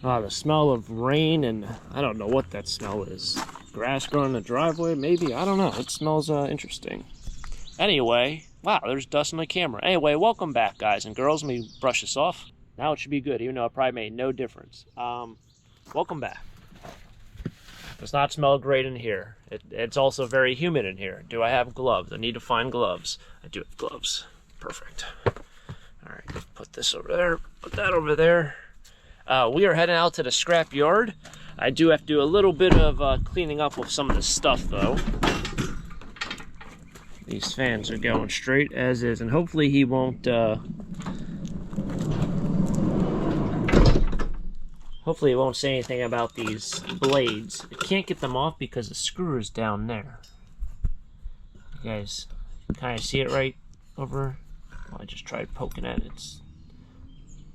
The smell of rain, and I don't know what that smell is. Grass growing in the driveway, maybe? I don't know. It smells interesting. Anyway, wow, there's dust on the camera. Anyway, welcome back, guys and girls. Let me brush this off. Now it should be good, even though it probably made no difference. Welcome back. Does not smell great in here. It's also very humid in here. Do I have gloves? I need to find gloves. I do have gloves. Perfect. All right, put this over there. Put that over there. We are heading out to the scrap yard. I do have to do a little bit of cleaning up with some of this stuff, though. These fans are going straight as is, and hopefully he won't... Hopefully it won't say anything about these blades. I can't get them off because the screw is down there. You guys kind of see it right over? Well, I just tried poking at it. It's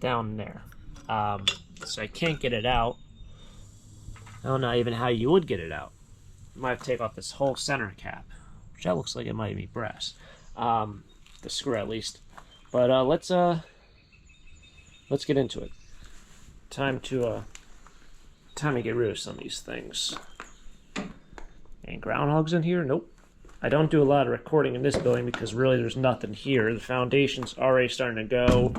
down there. So I can't get it out. I don't know even how you would get it out. You might have to take off this whole center cap, which that looks like it might be brass. The screw at least. But let's get into it. Time to get rid of some of these things. And groundhogs in here? Nope. I don't do a lot of recording in this building because really there's nothing here. The foundation's already starting to go.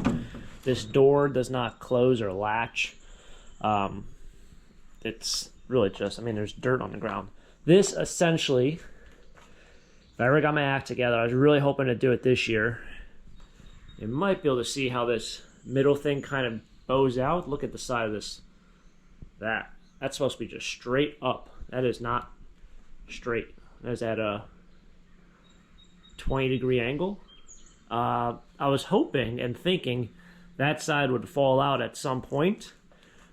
This door does not close or latch. It's really just, I mean, there's dirt on the ground. This essentially, if I ever got my act together, I was really hoping to do it this year. You might be able to see how this middle thing kind of bows out. Look at the side of this. That's supposed to be just straight up. That is not straight. That's at a 20-degree angle. I was hoping and thinking that side would fall out at some point.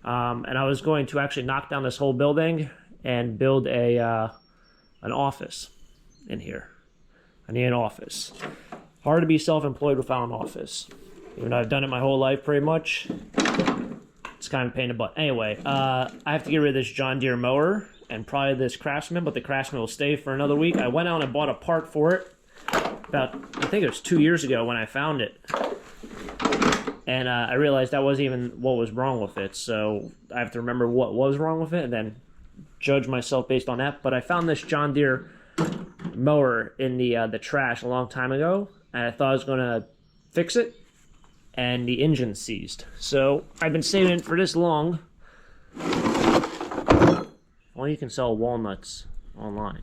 And I was going to actually knock down this whole building and build an office in here. I need an office. Hard to be self-employed without an office. Even though I've done it my whole life pretty much. It's kind of a pain in the butt. Anyway, I have to get rid of this John Deere mower and probably this Craftsman, but the Craftsman will stay for another week. I went out and bought a part for it about, I think it was 2 years ago when I found it. And I realized that wasn't even what was wrong with it, so I have to remember what was wrong with it and then judge myself based on that. But I found this John Deere mower in the trash a long time ago, and I thought I was going to fix it. And the engine seized. So I've been saving it for this long. Well, you can sell walnuts online.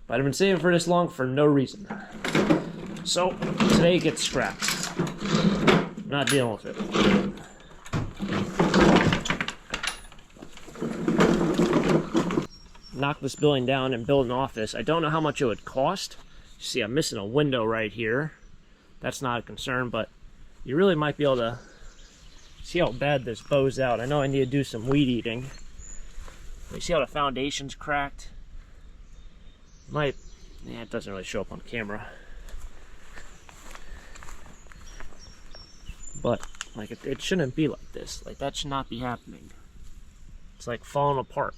But I've been saving for this long for no reason. So today it gets scrapped. I'm not dealing with it. Knock this building down and build an office. I don't know how much it would cost. You see, I'm missing a window right here. That's not a concern, but you really might be able to see how bad this bows out. I know I need to do some weed eating. You see how the foundation's cracked? Yeah, it doesn't really show up on camera. But like it shouldn't be like this. Like that should not be happening. It's like falling apart.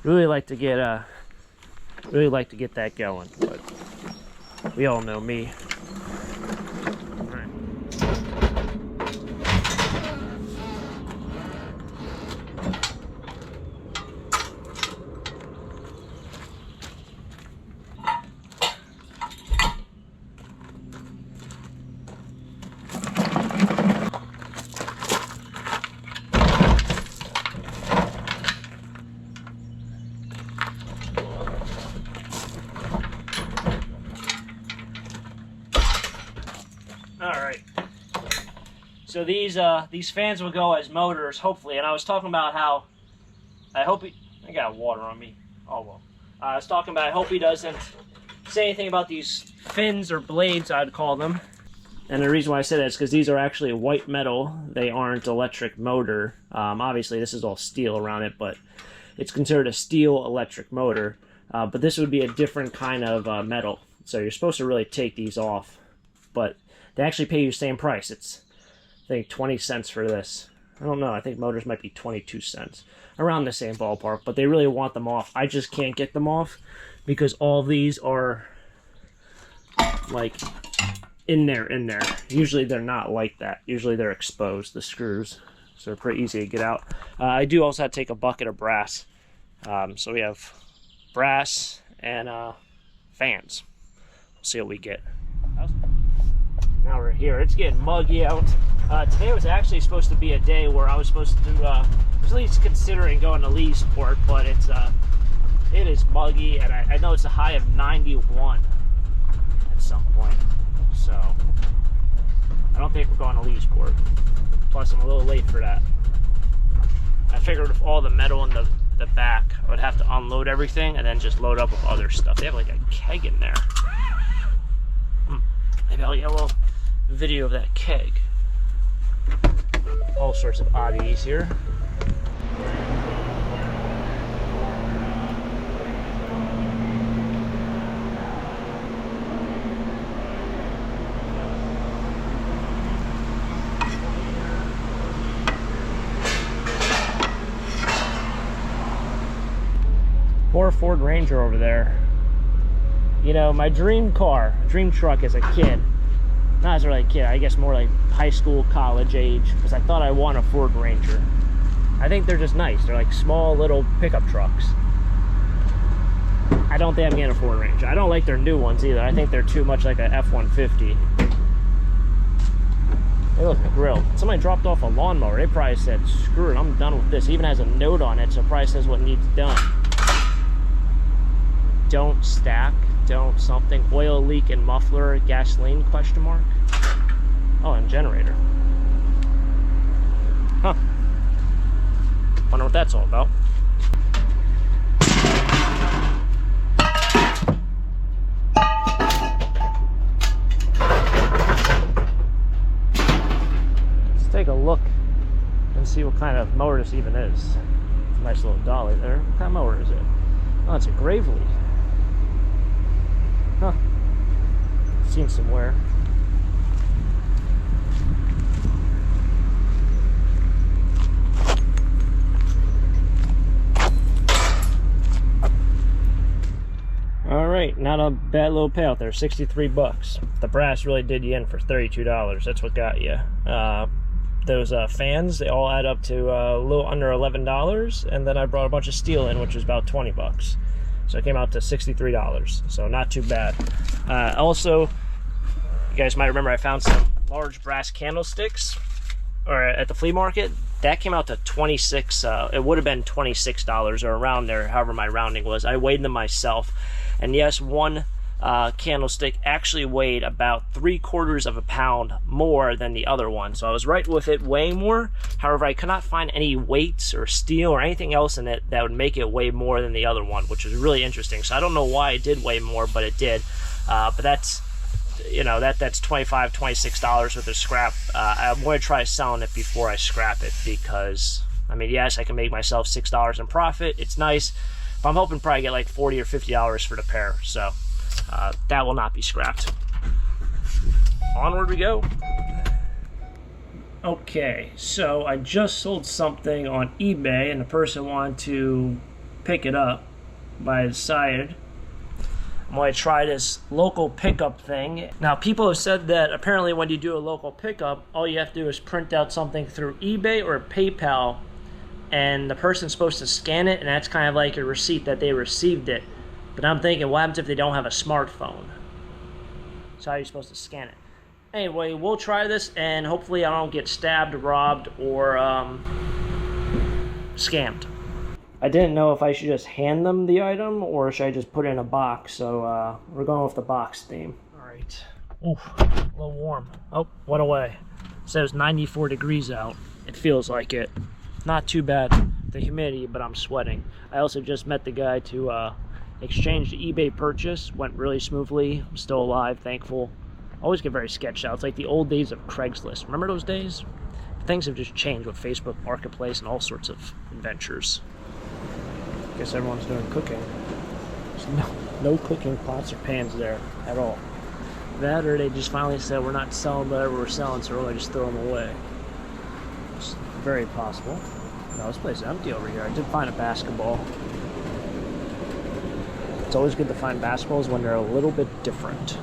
Really like to get that going, but we all know me. Alright, so these fans will go as motors, hopefully, and I was talking about how, I got water on me, oh well. I was talking about, I hope he doesn't say anything about these fins or blades, I'd call them. And the reason why I say that is because these are actually white metal, they aren't electric motor. Obviously this is all steel around it, but it's considered a steel electric motor. But this would be a different kind of metal, so you're supposed to really take these off. But they actually pay you the same price. It's, I think, 20 cents for this. I don't know. I think motors might be 22 cents. Around the same ballpark. But they really want them off. I just can't get them off because all these are like in there. Usually they're not like that. Usually they're exposed, the screws, so they're pretty easy to get out. I do also have to take a bucket of brass. So we have brass and fans. We'll see what we get. Now we're here. It's getting muggy out. Today was actually supposed to be a day where I was supposed to was at least considering going to Leesport, but it is muggy, and I know it's a high of 91 at some point. So I don't think we're going to Leesport. Plus, I'm a little late for that. I figured with all the metal in the back, I would have to unload everything and then just load up with other stuff. They have like a keg in there. Maybe I'll get a little video of that keg. All sorts of oddities here. Poor Ford Ranger over there. You know, my dream truck as a kid. Not as really a kid, I guess more like high school, college age, because I thought I want a Ford Ranger. I think they're just nice. They're like small little pickup trucks. I don't think I'm getting a Ford Ranger. I don't like their new ones either. I think they're too much like a F-150. Hey, look, the grill. Somebody dropped off a lawnmower. They probably said, screw it, I'm done with this. It even has a note on it, so it probably says what needs done. Don't stack, don't something, oil leak in muffler, gasoline, question mark. Oh, and generator. Huh. Wonder what that's all about. Let's take a look and see what kind of mower this even is. It's a nice little dolly there. What kind of mower is it? Oh, it's a Gravely. Huh. Seen some wear. Alright, not a bad little payout there. 63 bucks. The brass really did you in for $32. That's what got you. Those fans, they all add up to a little under $11, and then I brought a bunch of steel in, which was about 20 bucks. So it came out to $63, so not too bad. Also, you guys might remember I found some large brass candlesticks at the flea market. That came out to 26. It would have been $26 or around there, however my rounding was. I weighed them myself, and yes, one candlestick actually weighed about 3/4 of a pound more than the other one, so I was right with it weighing more. However, I could not find any weights or steel or anything else in it that would make it weigh more than the other one, which was really interesting. So I don't know why it did weigh more, but it did. But that's, you know, that's $25, $26 worth of scrap. I'm going to try selling it before I scrap it, because I mean, yes, I can make myself $6 in profit. It's nice, but I'm hoping to probably get like $40 or $50 for the pair. So that will not be scrapped. Onward we go. Okay, so I just sold something on eBay and the person wanted to pick it up, but I decided I'm going to try this local pickup thing. Now, people have said that apparently when you do a local pickup, all you have to do is print out something through eBay or PayPal, and the person's supposed to scan it, and that's kind of like a receipt that they received it. But I'm thinking, what happens if they don't have a smartphone? So how are you supposed to scan it? Anyway, we'll try this, and hopefully I don't get stabbed, robbed, or scammed. I didn't know if I should just hand them the item, or should I just put it in a box, so we're going with the box theme. Alright. Ooh, a little warm. Oh, went away. It says 94 degrees out. It feels like it. Not too bad, the humidity, but I'm sweating. I also just met the guy to exchange the eBay purchase. Went really smoothly. I'm still alive, thankful. Always get very sketched out. It's like the old days of Craigslist. Remember those days? Things have just changed with Facebook Marketplace and all sorts of adventures. Guess everyone's doing cooking. There's no cooking pots or pans there at all. That, or they just finally said we're not selling whatever we're selling, so we're going to just throw them away. It's very possible. No, this place is empty over here. I did find a basketball. It's always good to find basketballs when they're a little bit different.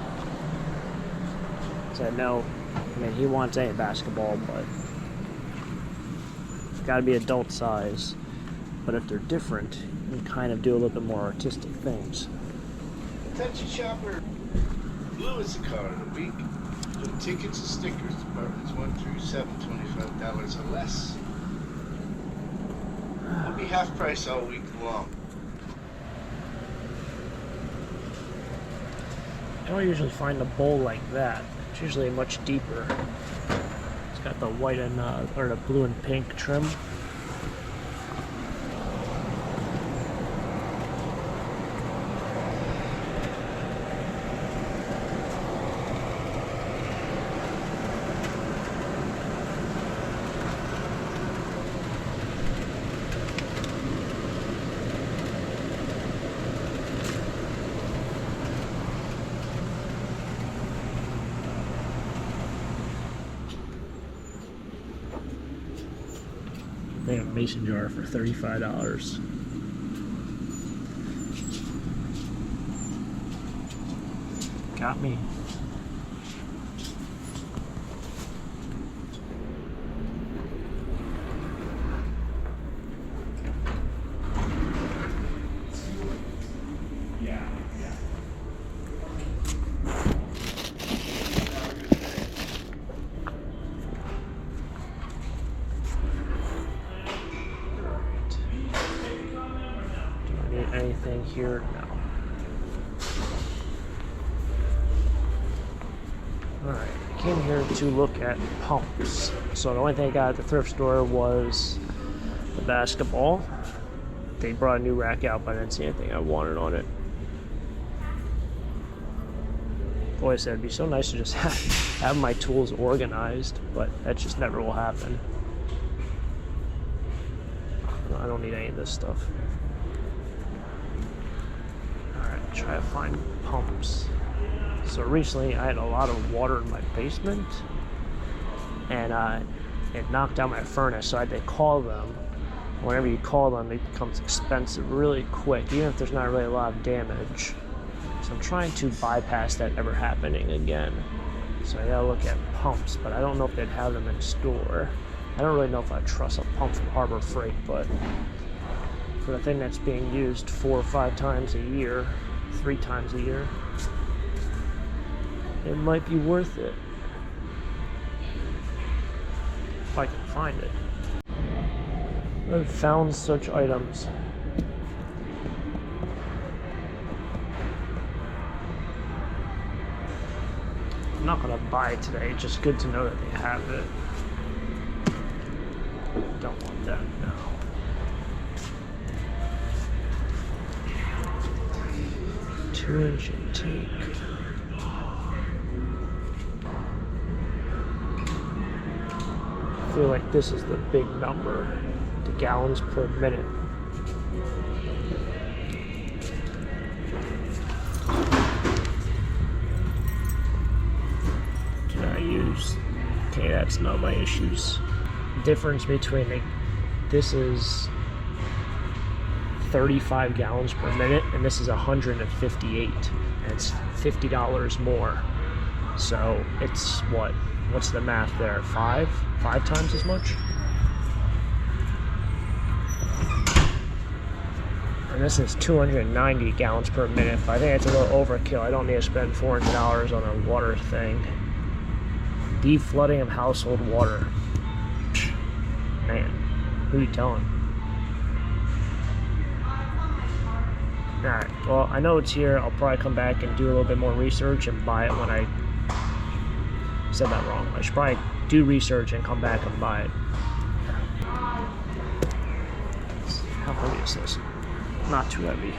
said no. I mean, he wants a basketball, but it's got to be adult size. But if they're different, you can kind of do a little bit more artistic things. Attention shopper. Blue is the car of the week. For tickets and stickers, departments 1 through 7, $25 or less. It'll be half price all week long. I don't usually find a bowl like that. It's usually much deeper. It's got the white and or the blue and pink trim. They have a mason jar for $35. Got me. Anything here? No. Alright, I came here to look at pumps. So the only thing I got at the thrift store was the basketball. They brought a new rack out, but I didn't see anything I wanted on it. Boy, I said it'd be so nice to just have my tools organized, but that just never will happen. I don't need any of this stuff. Try to find pumps. So recently I had a lot of water in my basement and it knocked out my furnace, so I had to call them. Whenever you call them, it becomes expensive really quick, even if there's not really a lot of damage. So I'm trying to bypass that ever happening again. So I gotta look at pumps, but I don't know if they'd have them in store. I don't really know if I trust a pump from Harbor Freight, but for the thing that's being used 4 or 5 times a year, 3 times a year, it might be worth it if I can find it. I've found such items. I'm not gonna buy it today, it's just good to know that they have it. Don't want that now. Two-inch intake. I feel like this is the big number, the gallons per minute. Can I use? Okay, that's not my issues. Difference between this is 35 gallons per minute, and this is 158, and it's $50 more. So it's what's the math there? Five times as much? And this is 290 gallons per minute, but I think it's a little overkill. I don't need to spend $400 on a water thing. Deflooding of household water. Man, who are you telling? Alright, well, I know it's here. I'll probably come back and do a little bit more research and buy it when I said that wrong. I should probably do research and come back and buy it. How heavy is this? Not too heavy.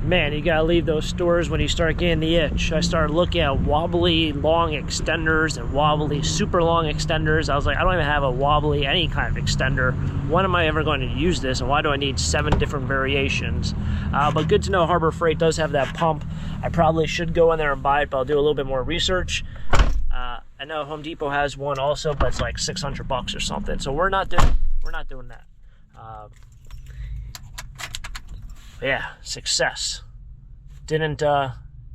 Man, you gotta leave those stores when you start getting the itch. I started looking at wobbly long extenders and wobbly super long extenders. I was like, I don't even have a wobbly any kind of extender. When am I ever going to use this, and why do I need 7 different variations? But good to know Harbor Freight does have that pump. I probably should go in there and buy it, but I'll do a little bit more research. I know Home Depot has one also, but it's like $600 or something. So we're not doing that. Yeah, success. Didn't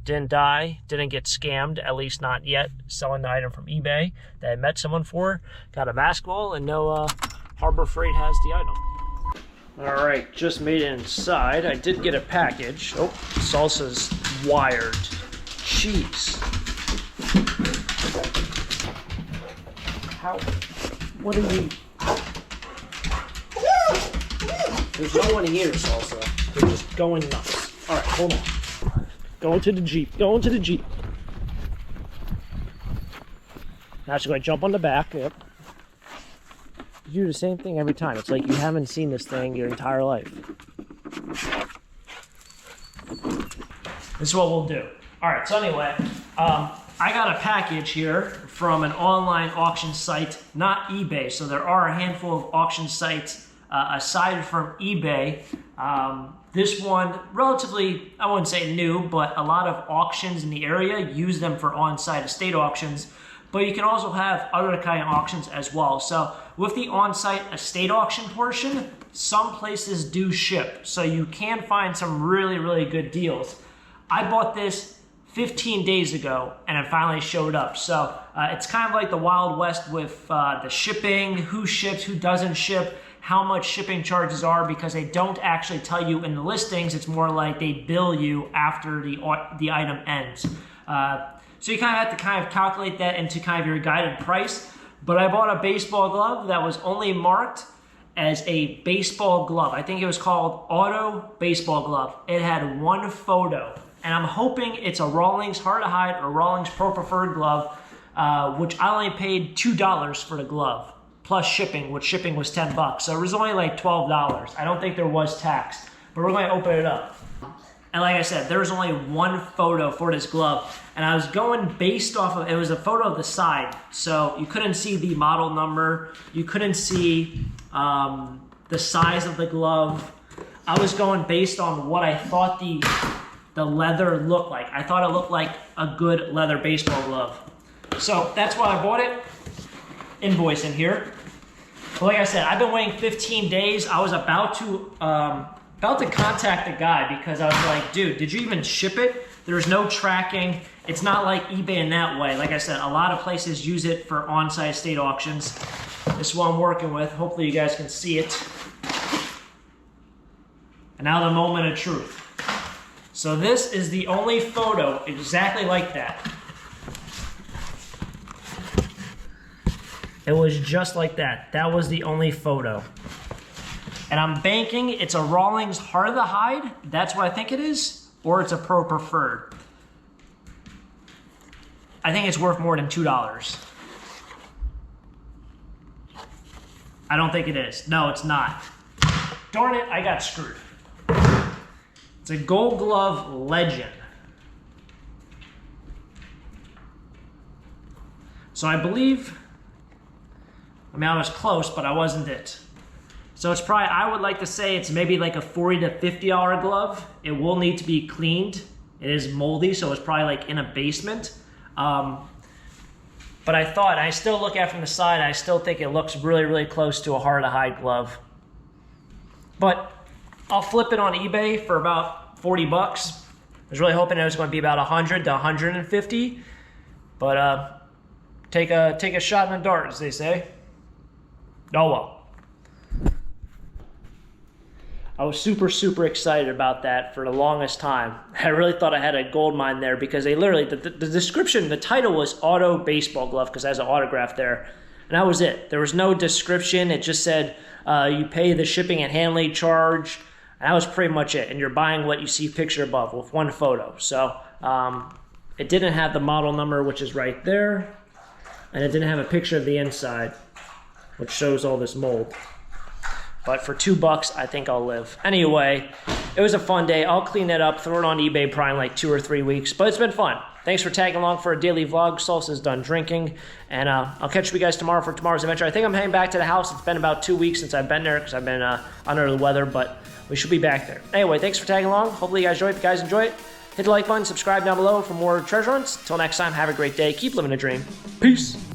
didn't die, didn't get scammed, at least not yet, selling the item from eBay that I met someone for. Got a basketball, and no Harbor Freight has the item. All right, just made it inside. I did get a package. Oh, salsa's wired. Jeez. How? What are you? There's no one here, Salsa. They're just going nuts. All right, hold on. Going to the Jeep. Going to the Jeep. Now she's going to jump on the back. Yep. You do the same thing every time. It's like you haven't seen this thing your entire life. This is what we'll do. All right, so anyway, I got a package here from an online auction site, not eBay. So there are a handful of auction sites aside from eBay. This one, relatively, I wouldn't say new, but a lot of auctions in the area use them for on-site estate auctions. But you can also have other kind of auctions as well. So with the on-site estate auction portion, some places do ship. So you can find some really, really good deals. I bought this 15 days ago and it finally showed up. So it's kind of like the Wild West with the shipping, who ships, who doesn't ship, how much shipping charges are, because they don't actually tell you in the listings. It's more like they bill you after the item ends. So you kind of have to kind of calculate that into kind of your guided price. But I bought a baseball glove that was only marked as a baseball glove. I think it was called Auto Baseball Glove. It had one photo. And I'm hoping it's a Rawlings Hard to Hide or Rawlings Pro Preferred glove, which I only paid $2 for the glove, plus shipping, which shipping was 10 bucks. So it was only like $12. I don't think there was tax, but we're going to open it up. And like I said, there was only one photo for this glove. And I was going based off of, it was a photo of the side. So you couldn't see the model number. You couldn't see the size of the glove. I was going based on what I thought the leather looked like. I thought it looked like a good leather baseball glove. So that's why I bought it. Invoice in here. But like I said, I've been waiting 15 days. I was about to contact the guy because I was like, dude, did you even ship it? There's no tracking. It's not like eBay in that way. Like I said, a lot of places use it for on-site estate auctions. This is what I'm working with. Hopefully you guys can see it. And now the moment of truth. So this is the only photo exactly like that. It was just like that. That was the only photo. And I'm banking it's a Rawlings Hard to Hide. That's what I think it is. Or it's a Pro Preferred. I think it's worth more than $2. I don't think it is. No, it's not. Darn it, I got screwed. It's a Gold Glove Legend. So I believe, I mean, I was close, but I wasn't it. So it's probably, I would like to say it's maybe like a $40 to $50 glove. It will need to be cleaned. It is moldy, so it's probably like in a basement. But I thought, I still look at it from the side, I still think it looks really, really close to a Hard to Hide glove. But I'll flip it on eBay for about 40 bucks. I was really hoping it was going to be about 100 to 150. But take a shot in the dark, as they say. Oh well. I was super, super excited about that for the longest time. I really thought I had a gold mine there because they literally, the description, the title was Auto Baseball Glove because it has an autograph there. And that was it. There was no description. It just said you pay the shipping and handling charge. And that was pretty much it. And you're buying what you see picture above with one photo. So it didn't have the model number, which is right there. And it didn't have a picture of the inside, which shows all this mold. But for $2, I think I'll live. Anyway, it was a fun day. I'll clean that up, throw it on eBay probably in like 2 or 3 weeks. But it's been fun. Thanks for tagging along for a daily vlog. Salsa's done drinking. And I'll catch you guys tomorrow for tomorrow's adventure. I think I'm heading back to the house. It's been about 2 weeks since I've been there because I've been under the weather. But we should be back there. Anyway, thanks for tagging along. Hopefully you guys enjoy it. If you guys enjoy it, hit the like button. Subscribe down below for more treasure hunts. Until next time, have a great day. Keep living a dream. Peace.